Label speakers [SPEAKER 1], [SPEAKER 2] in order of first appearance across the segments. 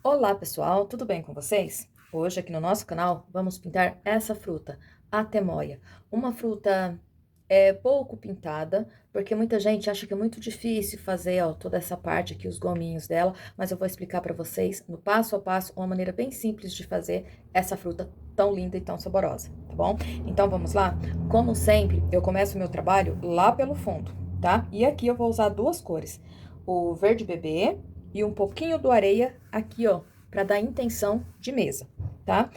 [SPEAKER 1] Olá pessoal, tudo bem com vocês? Hoje aqui no nosso canal vamos pintar essa fruta, a temoia. Uma fruta pouco pintada, porque muita gente acha que é muito difícil fazer toda essa parte aqui, os gominhos dela, mas eu vou explicar para vocês no passo a passo uma maneira bem simples de fazer essa fruta tão linda e tão saborosa, tá bom? Então vamos lá? Como sempre, eu começo o meu trabalho lá pelo fundo, tá? E aqui eu vou usar duas cores, o verde bebê e um pouquinho do areia aqui, ó, pra dar intenção de mesa, tá?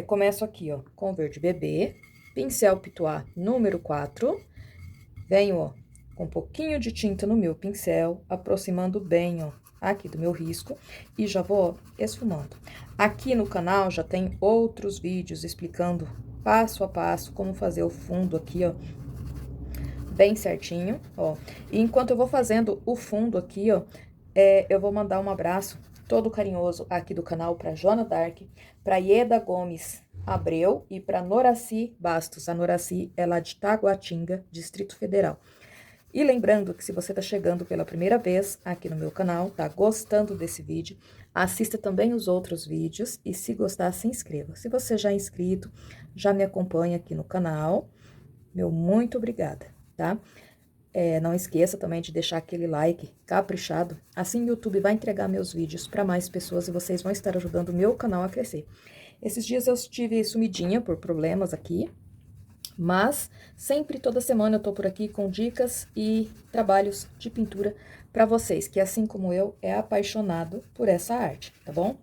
[SPEAKER 1] Começo aqui, ó, com o verde bebê, pincel Pituá número 4, venho, ó, com um pouquinho de tinta no meu pincel, aproximando bem, ó, aqui do meu risco, e já vou, ó, esfumando. Aqui no canal já tem outros vídeos explicando passo a passo como fazer o fundo aqui, ó, bem certinho, ó. E enquanto eu vou fazendo o fundo aqui, ó, eu vou mandar um abraço todo carinhoso aqui do canal para Joana Dark, para Ieda Gomes Abreu e para Noraci Bastos. A Noraci é lá de Taguatinga, Distrito Federal. E lembrando que se você tá chegando pela primeira vez aqui no meu canal, tá gostando desse vídeo, assista também os outros vídeos e se gostar, se inscreva. Se você já é inscrito, já me acompanha aqui no canal, meu muito obrigada, tá? Não esqueça também de deixar aquele like caprichado, assim o YouTube vai entregar meus vídeos para mais pessoas e vocês vão estar ajudando o meu canal a crescer. Esses dias eu estive sumidinha por problemas aqui, mas sempre, toda semana eu tô por aqui com dicas e trabalhos de pintura para vocês, que assim como eu, é apaixonado por essa arte, tá bom?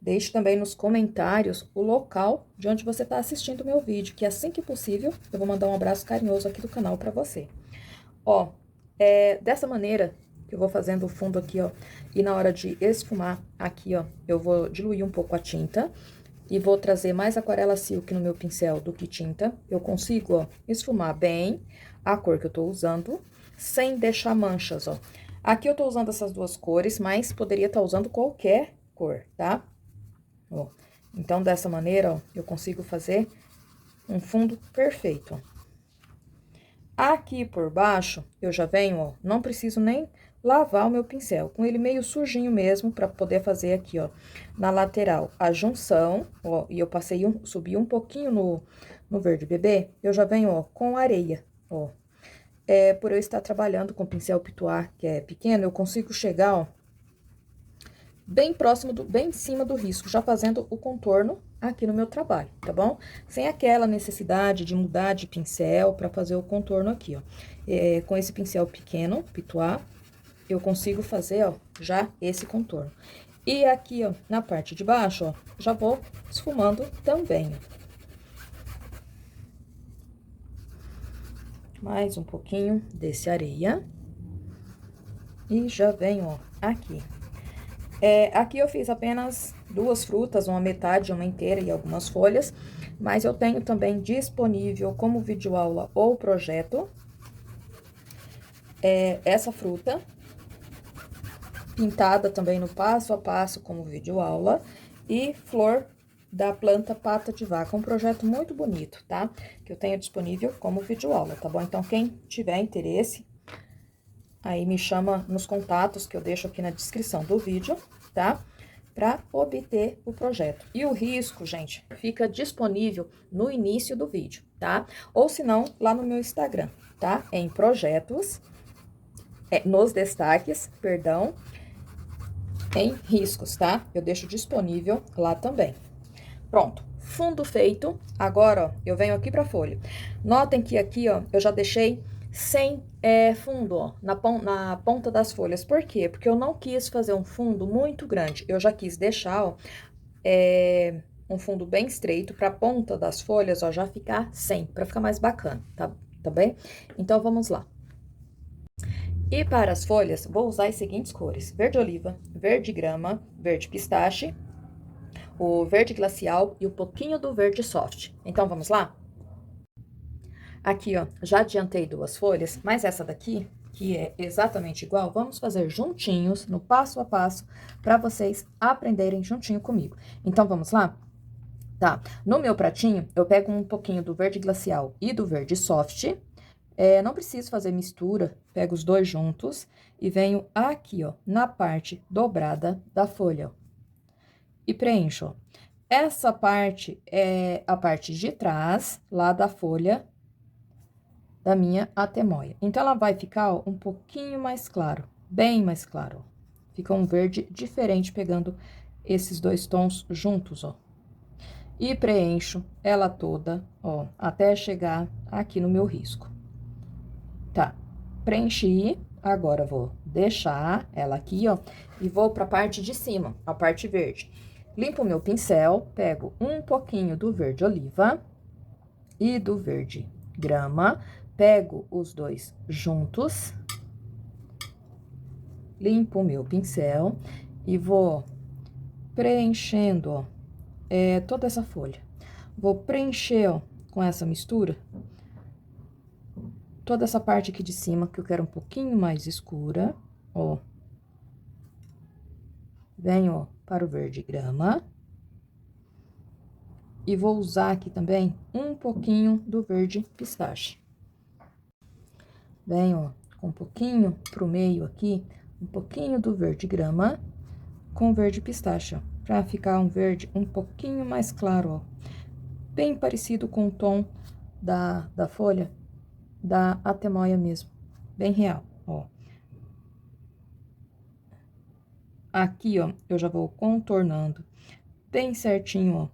[SPEAKER 1] Deixe também nos comentários o local de onde você está assistindo o meu vídeo, que assim que possível, eu vou mandar um abraço carinhoso aqui do canal para você. Ó, dessa maneira que eu vou fazendo o fundo aqui, ó, e na hora de esfumar aqui, ó, eu vou diluir um pouco a tinta e vou trazer mais aquarela silk no meu pincel do que tinta. Eu consigo, ó, esfumar bem a cor que eu tô usando, sem deixar manchas, ó. Aqui eu tô usando essas duas cores, mas poderia estar usando qualquer cor, tá? Ó, então, dessa maneira, ó, eu consigo fazer um fundo perfeito, ó. Aqui por baixo, eu já venho, ó, não preciso nem lavar o meu pincel, com ele meio sujinho mesmo, pra poder fazer aqui, ó, na lateral, a junção, ó, e eu passei subi um pouquinho no verde bebê, eu já venho, ó, com areia, ó. Por eu estar trabalhando com pincel pituar, que é pequeno, eu consigo chegar, ó, bem próximo, bem em cima do risco, já fazendo o contorno aqui no meu trabalho, tá bom? Sem aquela necessidade de mudar de pincel para fazer o contorno aqui, ó. Com esse pincel pequeno, pituá, eu consigo fazer, ó, já esse contorno. E aqui, ó, na parte de baixo, ó, já vou esfumando também, ó. Mais um pouquinho desse areia. E já venho, ó, aqui. Aqui eu fiz apenas duas frutas, uma metade, uma inteira e algumas folhas, mas eu tenho também disponível como videoaula ou projeto, essa fruta, pintada também no passo a passo como videoaula, e flor da planta pata de vaca, um projeto muito bonito, tá? Que eu tenho disponível como videoaula, tá bom? Então, quem tiver interesse, aí me chama nos contatos que eu deixo aqui na descrição do vídeo, tá? Para obter o projeto. E o risco, gente, fica disponível no início do vídeo, tá? Ou se não, lá no meu Instagram, tá? Em projetos, nos destaques, perdão, em riscos, tá? Eu deixo disponível lá também. Pronto, fundo feito. Agora, ó, eu venho aqui pra folha. Notem que aqui, ó, eu já deixei sem fundo, ó, na ponta das folhas. Por quê? Porque eu não quis fazer um fundo muito grande. Eu já quis deixar, ó, um fundo bem estreito pra ponta das folhas, ó, já ficar sem, pra ficar mais bacana, tá bem? Então, vamos lá. E para as folhas, vou usar as seguintes cores: verde oliva, verde grama, verde pistache, o verde glacial e um pouquinho do verde soft. Então, vamos lá? Aqui, ó, já adiantei duas folhas, mas essa daqui, que é exatamente igual, vamos fazer juntinhos, no passo a passo, para vocês aprenderem juntinho comigo. Então, vamos lá? Tá, no meu pratinho, eu pego um pouquinho do verde glacial e do verde soft, Não preciso fazer mistura, pego os dois juntos e venho aqui, ó, na parte dobrada da folha, ó, e preencho, ó. Essa parte é a parte de trás, lá da folha da minha atemoia. Então, ela vai ficar, ó, um pouquinho mais claro, bem mais claro, ó. Fica um verde diferente pegando esses dois tons juntos, ó. E preencho ela toda, ó, até chegar aqui no meu risco. Tá, preenchi, agora vou deixar ela aqui, ó, e vou pra parte de cima, a parte verde. Limpo o meu pincel, pego um pouquinho do verde oliva e do verde grama, pego os dois juntos, limpo o meu pincel e vou preenchendo, ó, toda essa folha. Vou preencher, ó, com essa mistura, toda essa parte aqui de cima, que eu quero um pouquinho mais escura, ó. Venho, ó, para o verde grama. E vou usar aqui também um pouquinho do verde pistache. Venho, ó, com um pouquinho pro meio aqui, um pouquinho do verde grama com verde pistache, ó, pra ficar um verde um pouquinho mais claro, ó. Bem parecido com o tom da folha da atemoia mesmo, bem real, ó. Aqui, ó, eu já vou contornando bem certinho, ó,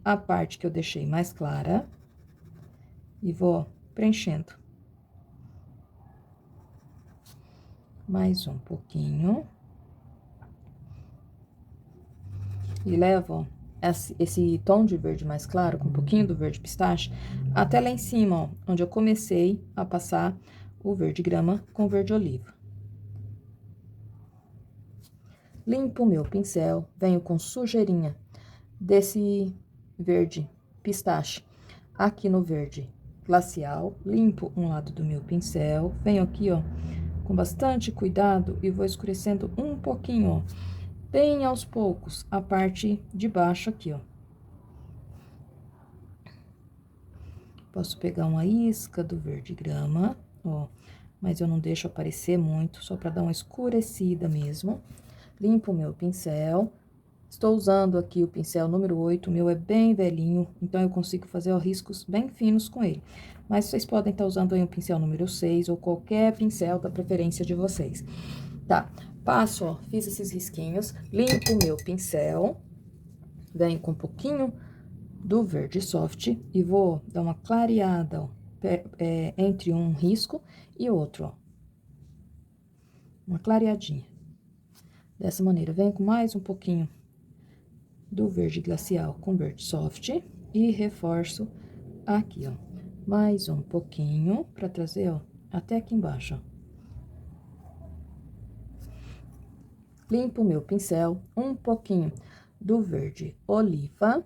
[SPEAKER 1] a parte que eu deixei mais clara e vou preenchendo. Mais um pouquinho. E levo, ó, esse tom de verde mais claro, com um pouquinho do verde pistache, até lá em cima, ó, onde eu comecei a passar o verde grama com verde oliva. Limpo o meu pincel, venho com sujeirinha desse verde pistache aqui no verde glacial, limpo um lado do meu pincel, venho aqui, ó, com bastante cuidado e vou escurecendo um pouquinho, ó, bem aos poucos, a parte de baixo aqui, ó. Posso pegar uma isca do verde grama, ó, mas eu não deixo aparecer muito, só pra dar uma escurecida mesmo. Limpo o meu pincel. Estou usando aqui o pincel número 8, o meu é bem velhinho, então eu consigo fazer, ó, riscos bem finos com ele. Mas vocês podem estar usando aí um pincel número 6 ou qualquer pincel da preferência de vocês. Tá, passo, ó, fiz esses risquinhos, limpo o meu pincel, venho com um pouquinho do verde soft e vou dar uma clareada, ó, entre um risco e outro, ó. Uma clareadinha. Dessa maneira, venho com mais um pouquinho do verde glacial com verde soft e reforço aqui, ó. Mais um pouquinho pra trazer, ó, até aqui embaixo, ó. Limpo o meu pincel, um pouquinho do verde oliva.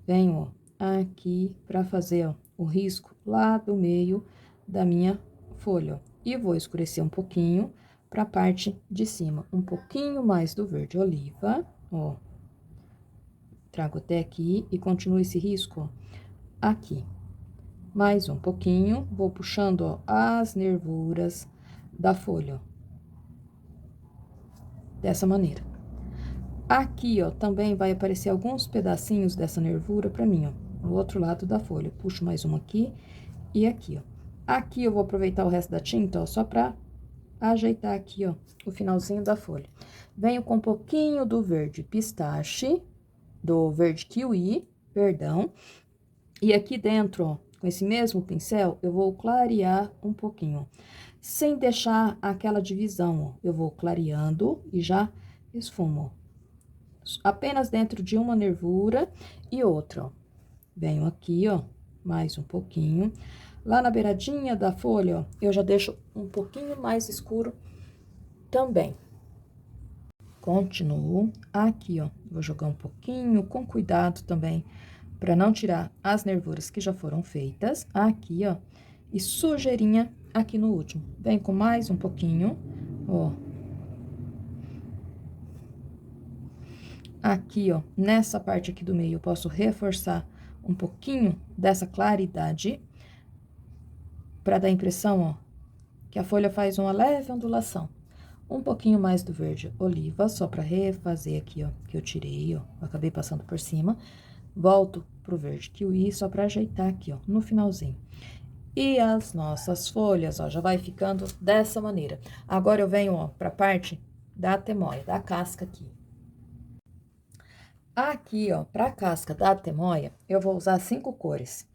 [SPEAKER 1] Venho, ó, aqui pra fazer, ó, o risco lá do meio da minha folha, ó. E vou escurecer um pouquinho pra parte de cima, um pouquinho mais do verde oliva, ó. Trago até aqui e continuo esse risco, ó, aqui. Mais um pouquinho, vou puxando, ó, as nervuras da folha, ó. Dessa maneira. Aqui, ó, também vai aparecer alguns pedacinhos dessa nervura pra mim, ó, no outro lado da folha. Puxo mais uma aqui e aqui, ó. Aqui eu vou aproveitar o resto da tinta, ó, só pra ajeitar aqui, ó, o finalzinho da folha. Venho com um pouquinho do verde pistache, do verde kiwi, perdão. E aqui dentro, ó, com esse mesmo pincel, eu vou clarear um pouquinho, ó, sem deixar aquela divisão, ó. Eu vou clareando e já esfumo, ó. Apenas dentro de uma nervura e outra, ó. Venho aqui, ó, mais um pouquinho. Lá na beiradinha da folha, ó, eu já deixo um pouquinho mais escuro também. Continuo aqui, ó, vou jogar um pouquinho com cuidado também, para não tirar as nervuras que já foram feitas. Aqui, ó, e sujeirinha aqui no último. Vem com mais um pouquinho, ó. Aqui, ó, nessa parte aqui do meio, eu posso reforçar um pouquinho dessa claridade para dar a impressão, ó, que a folha faz uma leve ondulação. Um pouquinho mais do verde oliva, só para refazer aqui, ó, que eu tirei, ó, eu acabei passando por cima. Volto pro verde kiwi, só para ajeitar aqui, ó, no finalzinho. E as nossas folhas, ó, já vai ficando dessa maneira. Agora eu venho, ó, pra parte da temoia, da casca aqui. Aqui, ó, pra casca da temoia, eu vou usar 5 cores.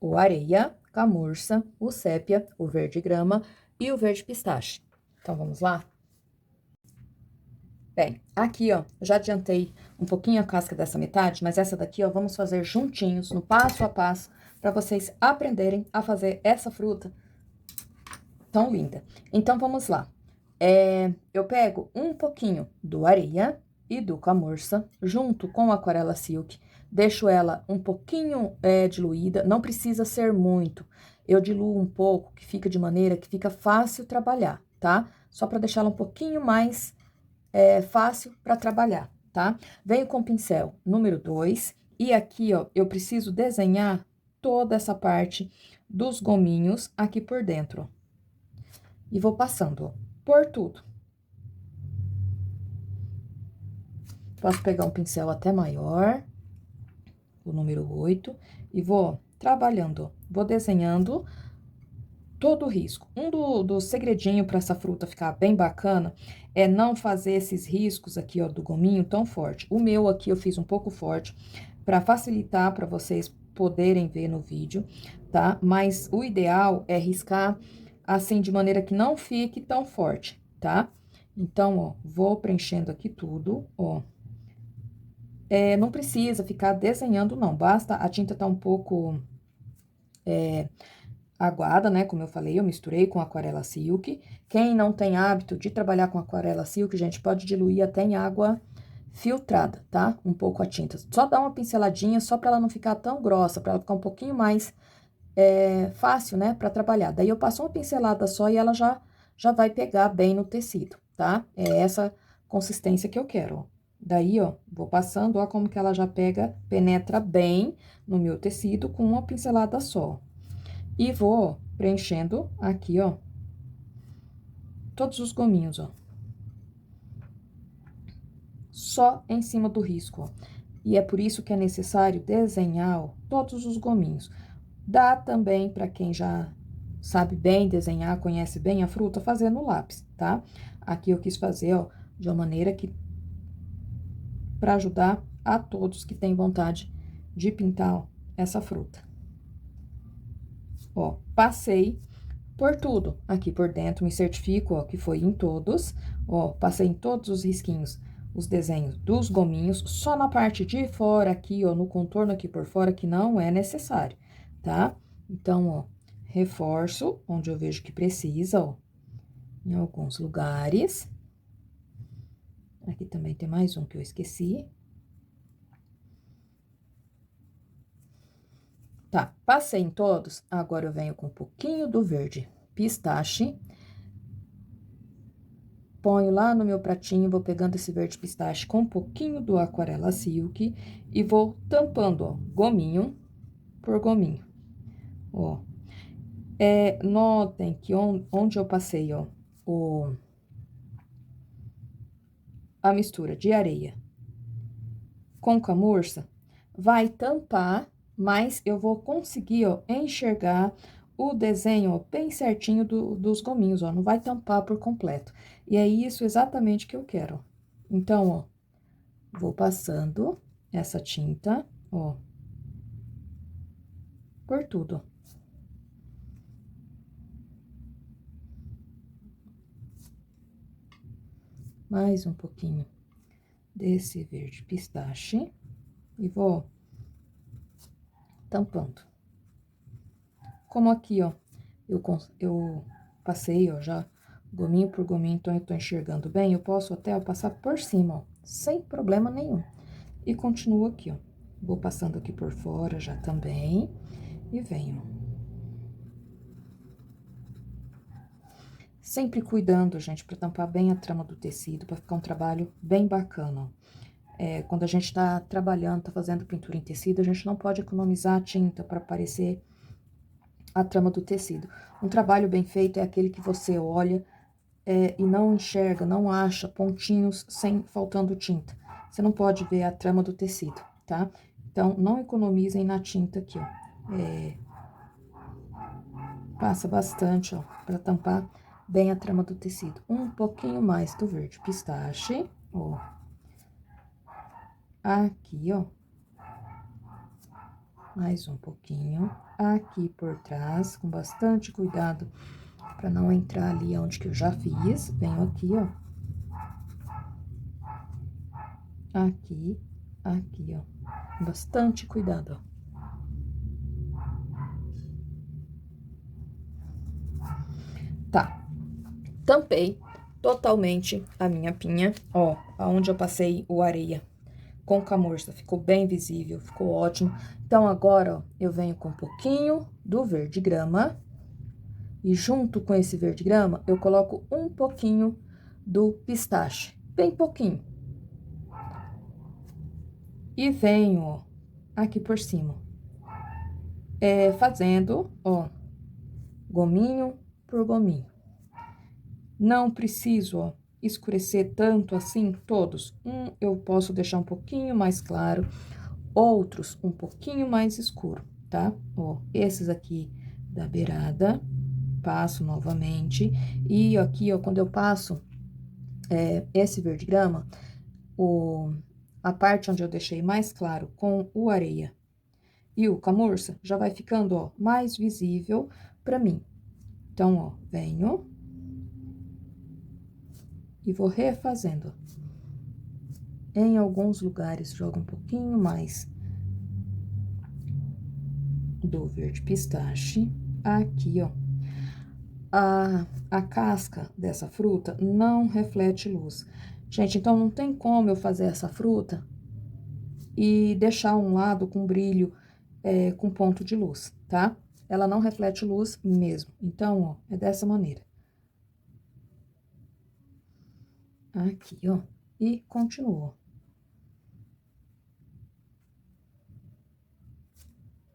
[SPEAKER 1] O areia, camurça, o sépia, o verde grama e o verde pistache. Então, vamos lá? Bem, aqui, ó, já adiantei um pouquinho a casca dessa metade, mas essa daqui, ó, vamos fazer juntinhos, no passo a passo, para vocês aprenderem a fazer essa fruta tão linda. Então, vamos lá. Eu pego um pouquinho do areia e do camurça, junto com a aquarela silk, deixo ela um pouquinho diluída, não precisa ser muito. Eu diluo um pouco, que fica de maneira que fica fácil trabalhar, tá? Só para deixar ela um pouquinho mais fácil para trabalhar, tá? Venho com o pincel número 2 e aqui, ó, eu preciso desenhar toda essa parte dos gominhos aqui por dentro, ó. E vou passando, ó, por tudo. Posso pegar um pincel até maior, o número 8, e vou trabalhando, ó, vou desenhando todo o risco. Do segredinho para essa fruta ficar bem bacana é não fazer esses riscos aqui, ó, do gominho tão forte. O meu aqui eu fiz um pouco forte para facilitar para vocês poderem ver no vídeo, tá? Mas o ideal é riscar assim de maneira que não fique tão forte, tá? Então, ó, vou preenchendo aqui tudo, ó. Não precisa ficar desenhando, não. Basta a tinta tá um pouco aguada, né? Como eu falei, eu misturei com aquarela silk. Quem não tem hábito de trabalhar com aquarela silk, gente, pode diluir até em água filtrada, tá? Um pouco a tinta. Só dá uma pinceladinha, só para ela não ficar tão grossa, para ela ficar um pouquinho mais fácil, né? Para trabalhar. Daí eu passo uma pincelada só e ela já vai pegar bem no tecido, tá? É essa consistência que eu quero, ó. Daí, ó, vou passando, ó, como que ela já pega, penetra bem no meu tecido com uma pincelada só. E vou preenchendo aqui, ó, todos os gominhos, ó. Só em cima do risco, ó. E é por isso que é necessário desenhar, ó, todos os gominhos. Dá também para quem já sabe bem desenhar, conhece bem a fruta, fazer no lápis, tá? Aqui eu quis fazer, ó, de uma maneira que para ajudar a todos que têm vontade de pintar, ó, essa fruta. Ó, passei por tudo aqui por dentro, me certifico, ó, que foi em todos, ó, passei em todos os risquinhos, os desenhos dos gominhos, só na parte de fora aqui, ó, no contorno aqui por fora, que não é necessário, tá? Então, ó, reforço onde eu vejo que precisa, ó, em alguns lugares. Aqui também tem mais um que eu esqueci. Tá, passei em todos, agora eu venho com um pouquinho do verde pistache. Ponho lá no meu pratinho, vou pegando esse verde pistache com um pouquinho do aquarela silk e vou tampando, ó, gominho por gominho, ó. Notem que onde eu passei, ó, a mistura de areia com camurça, vai tampar, mas eu vou conseguir, ó, enxergar o desenho, ó, bem certinho dos gominhos, ó, não vai tampar por completo. E é isso exatamente que eu quero. Então, ó, vou passando essa tinta, ó, por tudo. Mais um pouquinho desse verde pistache e vou tampando. Como aqui, ó, eu passei, ó, já gominho por gominho, então eu tô enxergando bem, eu posso até passar por cima, ó, sem problema nenhum. E continuo aqui, ó, vou passando aqui por fora já também, e venho. Sempre cuidando, gente, pra tampar bem a trama do tecido, pra ficar um trabalho bem bacana, ó. Quando a gente tá trabalhando, tá fazendo pintura em tecido, a gente não pode economizar a tinta pra parecer a trama do tecido. Um trabalho bem feito é aquele que você olha e não enxerga, não acha pontinhos sem faltando tinta. Você não pode ver a trama do tecido, tá? Então, não economizem na tinta aqui, ó. Passa bastante, ó, pra tampar bem a trama do tecido. Um pouquinho mais do verde pistache, ó. Aqui, ó. Mais um pouquinho. Aqui por trás, com bastante cuidado pra não entrar ali onde que eu já fiz. Venho aqui, ó. Aqui, aqui, ó. Bastante cuidado, ó. Tá. Tampei totalmente a minha pinha, ó, aonde eu passei o areia com camurça, ficou bem visível, ficou ótimo. Então, agora, ó, eu venho com um pouquinho do verde grama e junto com esse verde grama, eu coloco um pouquinho do pistache, bem pouquinho. E venho, ó, aqui por cima, fazendo, ó, gominho por gominho. Não preciso, ó, escurecer tanto assim todos. Eu posso deixar um pouquinho mais claro, outros um pouquinho mais escuro, tá? Ó, esses aqui da beirada, passo novamente. E aqui, ó, quando eu passo esse verde grama, a parte onde eu deixei mais claro com o areia e o camurça, já vai ficando, ó, mais visível pra mim. Então, ó, venho e vou refazendo. Em alguns lugares, jogo um pouquinho mais do verde pistache. Aqui, ó. A casca dessa fruta não reflete luz. Gente, então não tem como eu fazer essa fruta e deixar um lado com brilho, com ponto de luz, tá? Ela não reflete luz mesmo. Então, ó, é dessa maneira. Aqui, ó. E continuo.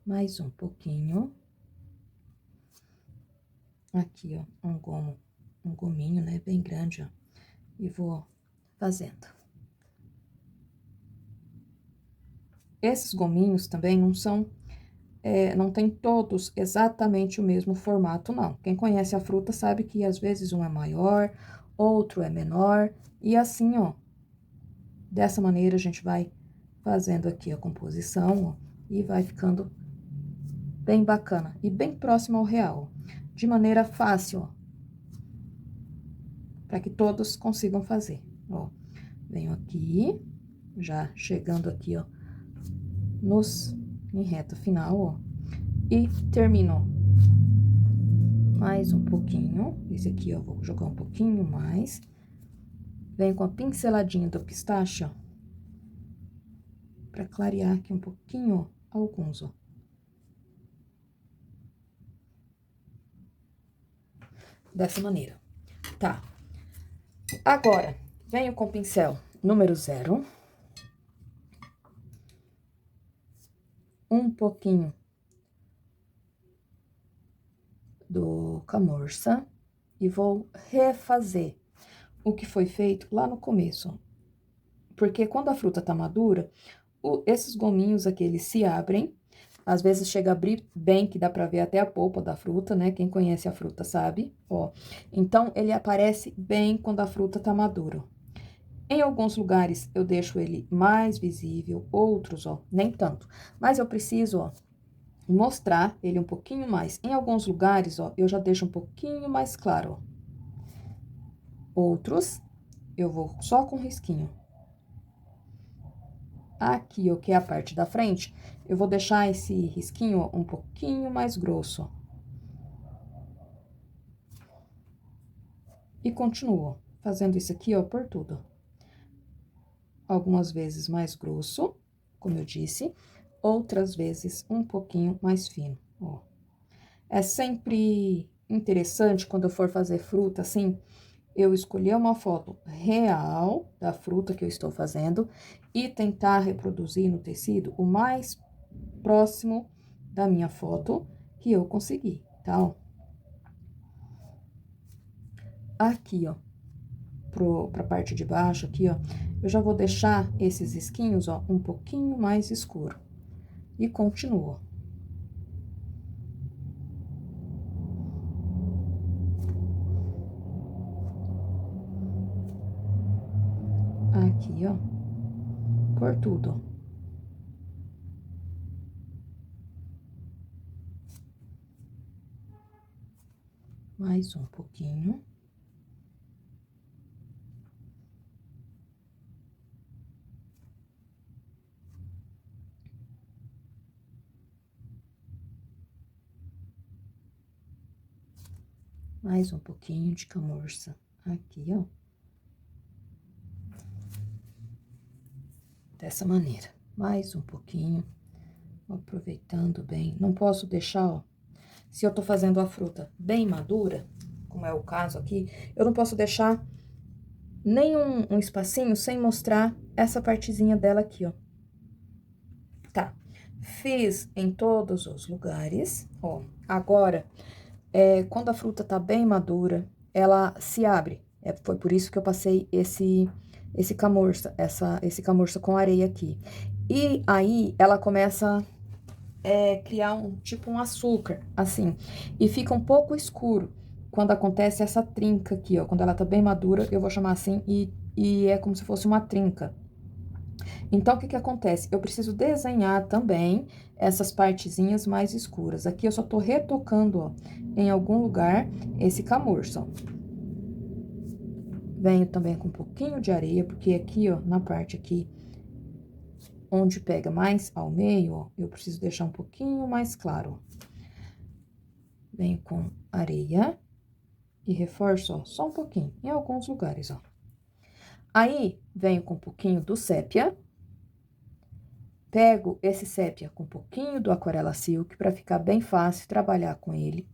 [SPEAKER 1] Mais um pouquinho. Aqui, ó, um gominho, né, bem grande, ó. E vou fazendo. Esses gominhos também não são, não tem todos exatamente o mesmo formato, não. Quem conhece a fruta sabe que às vezes um é maior, outro é menor, e assim, ó, dessa maneira a gente vai fazendo aqui a composição, ó, e vai ficando bem bacana e bem próximo ao real, de maneira fácil, ó, para que todos consigam fazer, ó. Venho aqui, já chegando aqui, ó, em reta final, ó, e termino. Mais um pouquinho, esse aqui, ó, vou jogar um pouquinho mais. Venho com a pinceladinha do pistache, ó, pra clarear aqui um pouquinho, ó, alguns, ó. Dessa maneira, tá. Agora, venho com o pincel número 0. Um pouquinho do camurça e vou refazer o que foi feito lá no começo. Porque quando a fruta tá madura, esses gominhos aqui, eles se abrem. Às vezes chega a abrir bem, que dá pra ver até a polpa da fruta, né? Quem conhece a fruta sabe, ó. Então, ele aparece bem quando a fruta tá madura. Em alguns lugares, eu deixo ele mais visível, outros, ó, nem tanto. Mas eu preciso, ó, mostrar ele um pouquinho mais. Em alguns lugares, ó, eu já deixo um pouquinho mais claro, ó. Outros, eu vou só com risquinho. Aqui, ó, que é a parte da frente, eu vou deixar esse risquinho, ó, um pouquinho mais grosso, ó. E continuo fazendo isso aqui, ó, por tudo. Algumas vezes mais grosso, como eu disse, outras vezes um pouquinho mais fino, ó. É sempre interessante, quando eu for fazer fruta, assim, eu escolher uma foto real da fruta que eu estou fazendo e tentar reproduzir no tecido o mais próximo da minha foto, que eu consegui, tá, ó. Aqui, ó, pra parte de baixo, aqui, ó, eu já vou deixar esses risquinhos, ó, um pouquinho mais escuro. E continuo. Aqui, ó, por tudo, ó. Mais um pouquinho. Mais um pouquinho de camurça aqui, ó. Dessa maneira. Mais um pouquinho, aproveitando bem. Não posso deixar, ó, se eu tô fazendo a fruta bem madura, como é o caso aqui, eu não posso deixar nem um espacinho sem mostrar essa partezinha dela aqui, ó. Tá. Fiz em todos os lugares, ó. Agora, quando a fruta tá bem madura, ela se abre. Foi por isso que eu passei esse camurça, esse camurça com areia aqui. E aí, ela começa criar tipo um açúcar, assim, e fica um pouco escuro quando acontece essa trinca aqui, ó. Quando ela tá bem madura, eu vou chamar assim, e é como se fosse uma trinca. Então, o que que acontece? Eu preciso desenhar também essas partezinhas mais escuras. Aqui eu só tô retocando, ó, em algum lugar esse camurça, ó. Venho também com um pouquinho de areia, porque aqui, ó, na parte aqui, onde pega mais ao meio, ó, eu preciso deixar um pouquinho mais claro, ó. Venho com areia e reforço, ó, só um pouquinho, em alguns lugares, ó. Aí, venho com um pouquinho do sépia. Pego esse sépia com um pouquinho do Aquarela Silk para ficar bem fácil trabalhar com ele.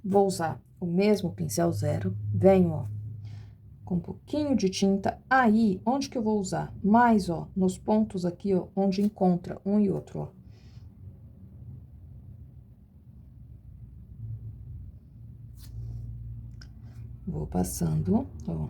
[SPEAKER 1] Vou usar o mesmo pincel zero, venho, ó, com um pouquinho de tinta. Aí, onde que eu vou usar? Mais, ó, nos pontos aqui, ó, onde encontra um e outro, ó. Vou passando, ó.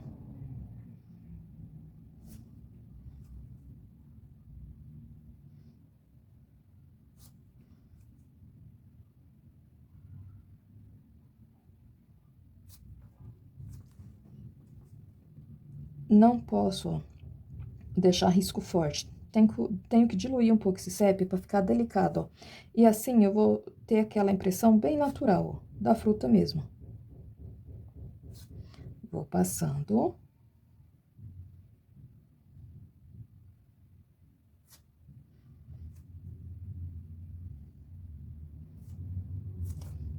[SPEAKER 1] Não posso, ó, deixar risco forte. Tenho que diluir um pouco esse sépia para ficar delicado, ó. E assim eu vou ter aquela impressão bem natural, ó, da fruta mesmo. Vou passando.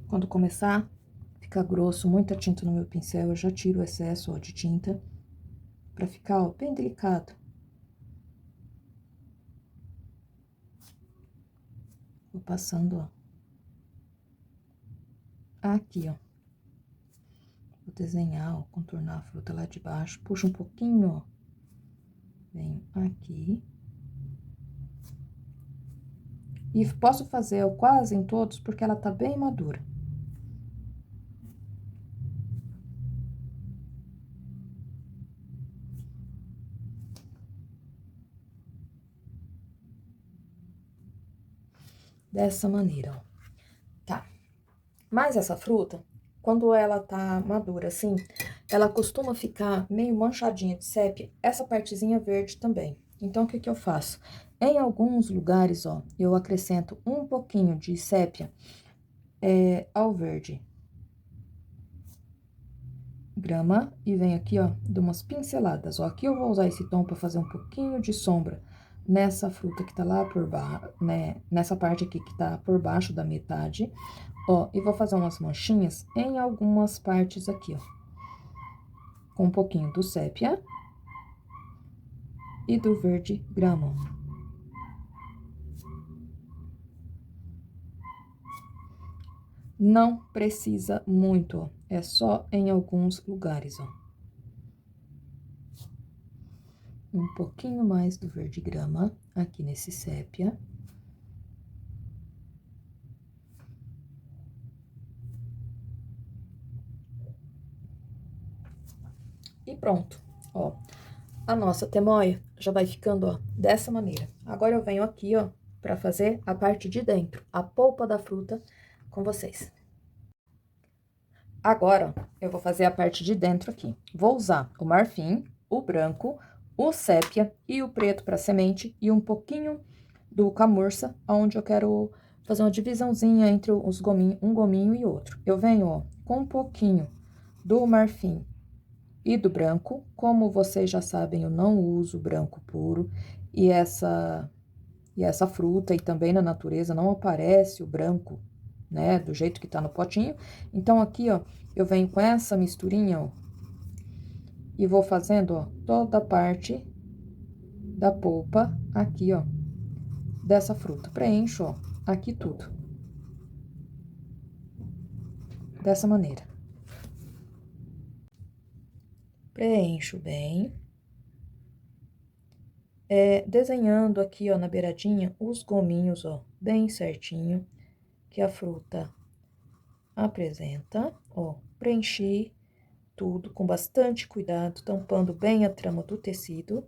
[SPEAKER 1] Quando começar a ficar grosso, muita tinta no meu pincel, eu já tiro o excesso, ó, de tinta, pra ficar, ó, bem delicado. Vou passando, ó, aqui, ó. Vou desenhar, ó, contornar a fruta lá de baixo, puxo um pouquinho, ó, venho aqui. E posso fazer, ó, quase em todos, porque ela tá bem madura. Dessa maneira, ó. Tá. Mas essa fruta, quando ela tá madura assim, ela costuma ficar meio manchadinha de sépia, essa partezinha verde também. Então, o que que eu faço? Em alguns lugares, ó, eu acrescento um pouquinho de sépia ao verde grama e venho aqui, ó, dou umas pinceladas, ó. Aqui eu vou usar esse tom pra fazer um pouquinho de sombra nessa fruta que tá lá por baixo, né, nessa parte aqui que tá por baixo da metade, ó, e vou fazer umas manchinhas em algumas partes aqui, ó, com um pouquinho do sépia e do verde grama. Não precisa muito, ó, é só em alguns lugares, ó. Um pouquinho mais do verde grama aqui nesse sépia. E pronto, ó. A nossa temoia já vai ficando, ó, dessa maneira. Agora eu venho aqui, ó, pra fazer a parte de dentro, a polpa da fruta com vocês. Agora, ó, eu vou fazer a parte de dentro aqui. Vou usar o marfim, o branco, o sépia e o preto para semente e um pouquinho do camurça, onde eu quero fazer uma divisãozinha entre os gominhos, um gominho e outro. Eu venho, ó, com um pouquinho do marfim e do branco. Como vocês já sabem, eu não uso branco puro e essa fruta e também na natureza não aparece o branco, né, do jeito que tá no potinho. Então, aqui, ó, eu venho com essa misturinha, ó, e vou fazendo, ó, toda a parte da polpa aqui, ó, dessa fruta. Preencho, ó, aqui tudo. Dessa maneira. Preencho bem. Desenhando aqui, ó, na beiradinha, os gominhos, ó, bem certinho, que a fruta apresenta, ó. Preenchi tudo com bastante cuidado, tampando bem a trama do tecido,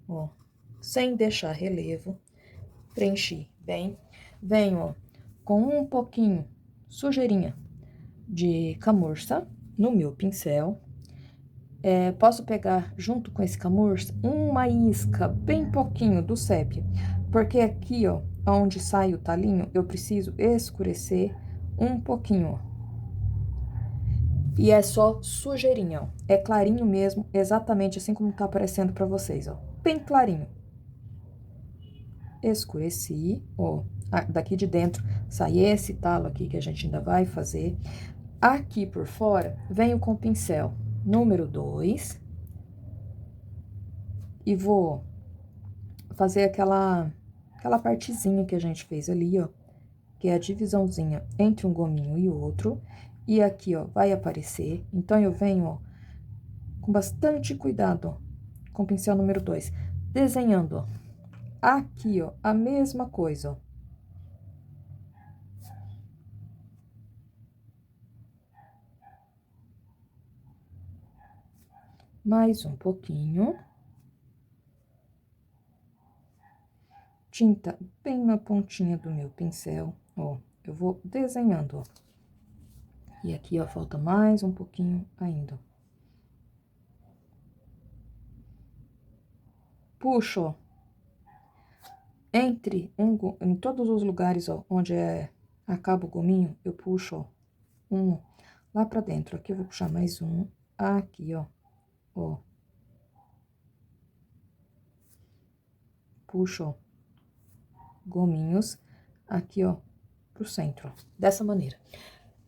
[SPEAKER 1] ó, sem deixar relevo. Preenchi bem. Venho, ó, com um pouquinho sujeirinha de camurça no meu pincel. Posso pegar junto com esse camurça uma isca, bem pouquinho do sépia, porque aqui, ó, onde sai o talinho, eu preciso escurecer um pouquinho, ó. E é só sujeirinha, ó. É clarinho mesmo, exatamente assim como tá aparecendo pra vocês, ó. Bem clarinho. Escureci, ó. Daqui de dentro sai esse talo aqui que a gente ainda vai fazer. Aqui por fora, venho com o pincel número 2 e vou fazer aquela partezinha que a gente fez ali, ó, que é a divisãozinha entre um gominho e outro. E aqui, ó, vai aparecer. Então, eu venho, ó, com bastante cuidado, ó, com o pincel número 2, desenhando, ó, aqui, ó, a mesma coisa, ó. Mais um pouquinho. Tinta bem na pontinha do meu pincel, ó. Eu vou desenhando, ó. E aqui, ó, falta mais um pouquinho ainda. Puxo, ó, em todos os lugares, ó, onde acaba o gominho, eu puxo, ó, um lá pra dentro. Aqui eu vou puxar mais um, aqui, ó, ó. Puxo, ó, gominhos, aqui, ó, pro centro, ó, dessa maneira.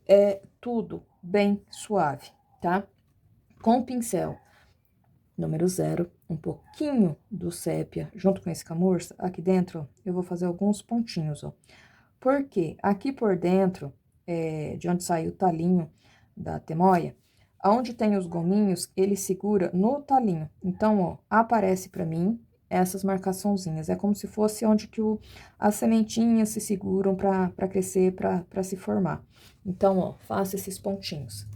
[SPEAKER 1] É tudo bem suave, tá? Com o pincel número 0, um pouquinho do sépia, junto com esse camurça, aqui dentro, ó, eu vou fazer alguns pontinhos, ó. Porque aqui por dentro, de onde sai o talinho da temoia, aonde tem os gominhos, ele segura no talinho. Então, ó, aparece pra mim essas marcaçãozinhas. É como se fosse onde que as sementinhas se seguram pra crescer, pra se formar. Então, ó, faço esses pontinhos.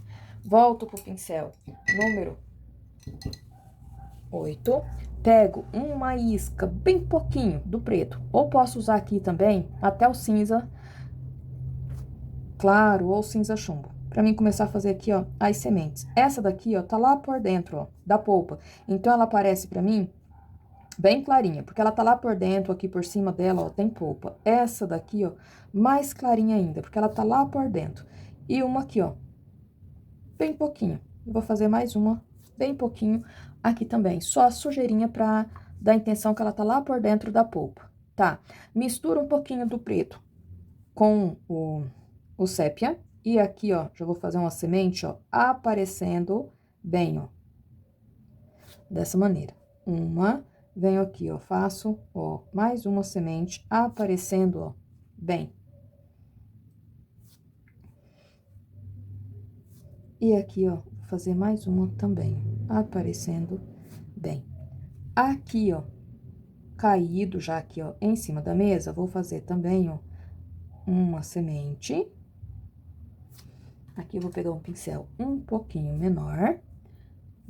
[SPEAKER 1] Volto pro pincel número 8, pego uma isca bem pouquinho do preto, ou posso usar aqui também até o cinza claro ou cinza chumbo, pra mim começar a fazer aqui, ó, as sementes. Essa daqui, ó, tá lá por dentro, ó, da polpa, então ela aparece pra mim bem clarinha, porque ela tá lá por dentro, aqui por cima dela, ó, tem polpa. Essa daqui, ó, mais clarinha ainda, porque ela tá lá por dentro. E uma aqui, ó, bem pouquinho. Eu vou fazer mais uma, bem pouquinho, aqui também. Só a sujeirinha pra dar a intenção que ela tá lá por dentro da polpa, tá? Mistura um pouquinho do preto com o sépia. E aqui, ó, já vou fazer uma semente, ó, aparecendo bem, ó. Dessa maneira. Venho aqui, ó, faço, ó, mais uma semente aparecendo, ó, bem. E aqui, ó, vou fazer mais uma também, aparecendo bem. Aqui, ó, caído já aqui, ó, em cima da mesa, vou fazer também, ó, uma semente. Aqui eu vou pegar um pincel um pouquinho menor,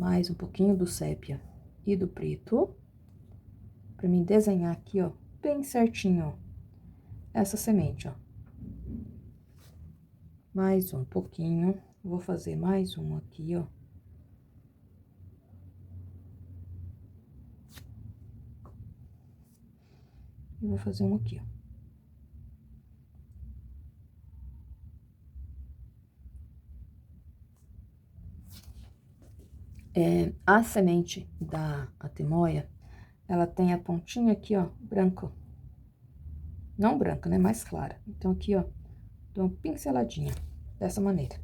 [SPEAKER 1] mais um pouquinho do sépia e do preto, pra mim desenhar aqui, ó, bem certinho, ó, essa semente, ó. Mais um pouquinho, vou fazer mais um aqui, ó. E vou fazer um aqui, ó. A semente da atemoia, ela tem a pontinha aqui, ó, branca. Não branca, né? Mais clara. Então, aqui, ó, dou uma pinceladinha, dessa maneira.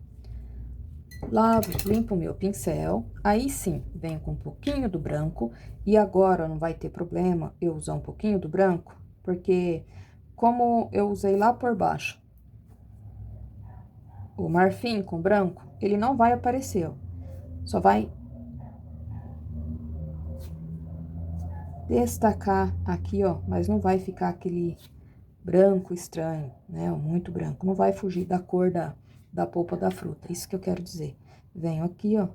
[SPEAKER 1] Lavo, limpo o meu pincel, aí sim, venho com um pouquinho do branco. E agora, não vai ter problema eu usar um pouquinho do branco, porque como eu usei lá por baixo o marfim com branco, ele não vai aparecer, ó. Só vai destacar aqui, ó, mas não vai ficar aquele branco estranho, né? Muito branco. Não vai fugir da cor da polpa da fruta. Isso que eu quero dizer. Venho aqui, ó.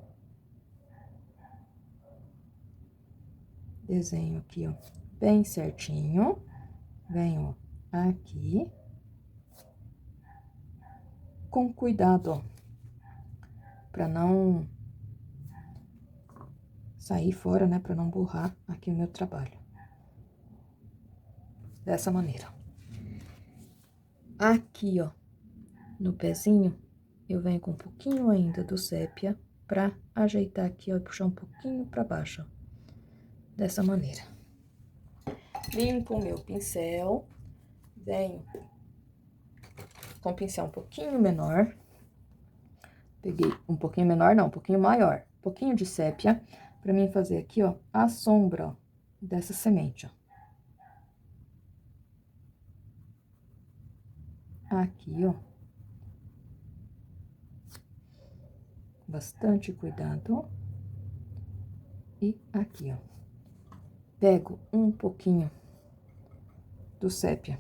[SPEAKER 1] Desenho aqui, ó, bem certinho. Venho aqui. Com cuidado, ó. Pra não sair fora, né? Pra não borrar aqui o meu trabalho. Dessa maneira. Aqui, ó, no pezinho, eu venho com um pouquinho ainda do sépia pra ajeitar aqui, ó, e puxar um pouquinho pra baixo, ó. Dessa maneira. Limpo o meu pincel, venho com o pincel um pouquinho menor. Peguei um pouquinho menor, não, um pouquinho maior. Um pouquinho de sépia, pra mim fazer aqui, ó, a sombra, ó, dessa semente, ó. Aqui, ó. Bastante cuidado. E aqui, ó. Pego um pouquinho do sépia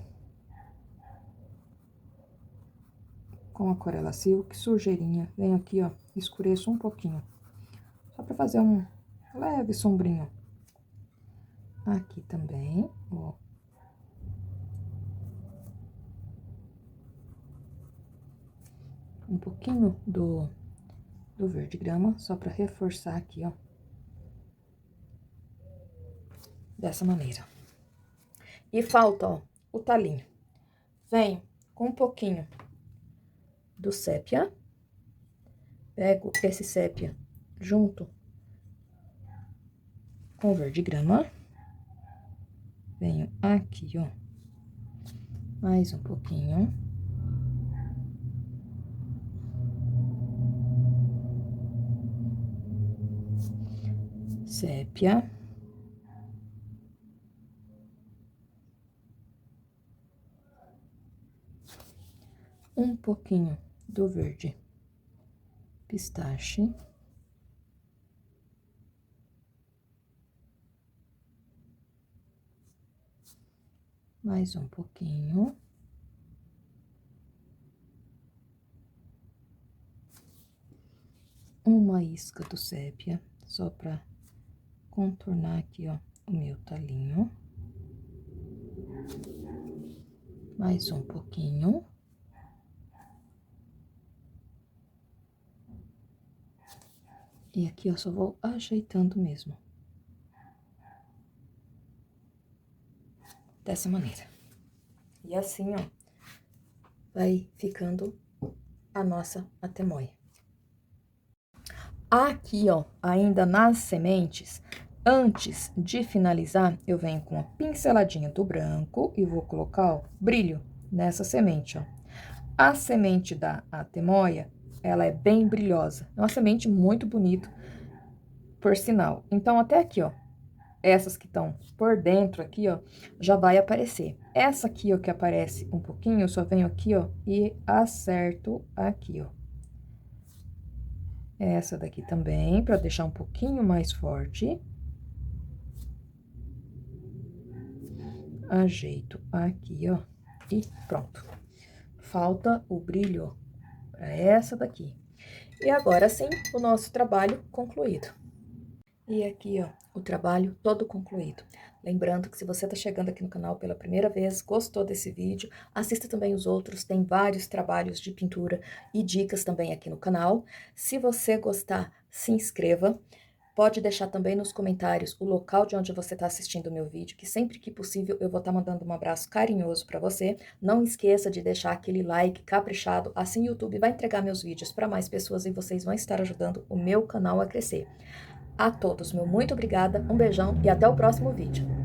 [SPEAKER 1] com aquarela silk, sujeirinha. Venho aqui, ó, escureço um pouquinho. Só pra fazer um leve sombrinho. Aqui também, ó. Um pouquinho do verde grama, só pra reforçar aqui, ó. Dessa maneira. E falta, ó, o talinho. Venho com um pouquinho do sépia. Pego esse sépia junto com o verde grama. Venho aqui, ó. Mais um pouquinho. Sépia. Um pouquinho do verde pistache. Mais um pouquinho. Uma isca do sépia, só pra contornar aqui, ó, o meu talinho. Mais um pouquinho. E aqui eu só vou ajeitando mesmo. Dessa maneira. E assim, ó, vai ficando a nossa atemoia. Aqui, ó, ainda nas sementes, antes de finalizar, eu venho com uma pinceladinha do branco e vou colocar, ó, brilho nessa semente, ó. A semente da atemoia, ela é bem brilhosa. É uma semente muito bonita, por sinal. Então, até aqui, ó, essas que estão por dentro aqui, ó, já vai aparecer. Essa aqui, ó, que aparece um pouquinho, eu só venho aqui, ó, e acerto aqui, ó. Essa daqui também, pra deixar um pouquinho mais forte. Ajeito aqui, ó, e pronto. Falta o brilho pra essa daqui. E agora sim, o nosso trabalho concluído. E aqui, ó, o trabalho todo concluído. Lembrando que se você está chegando aqui no canal pela primeira vez, gostou desse vídeo, assista também os outros, tem vários trabalhos de pintura e dicas também aqui no canal. Se você gostar, se inscreva. Pode deixar também nos comentários o local de onde você está assistindo o meu vídeo, que sempre que possível eu vou estar mandando um abraço carinhoso para você. Não esqueça de deixar aquele like caprichado, assim o YouTube vai entregar meus vídeos para mais pessoas e vocês vão estar ajudando o meu canal a crescer. A todos, meu muito obrigada, um beijão e até o próximo vídeo.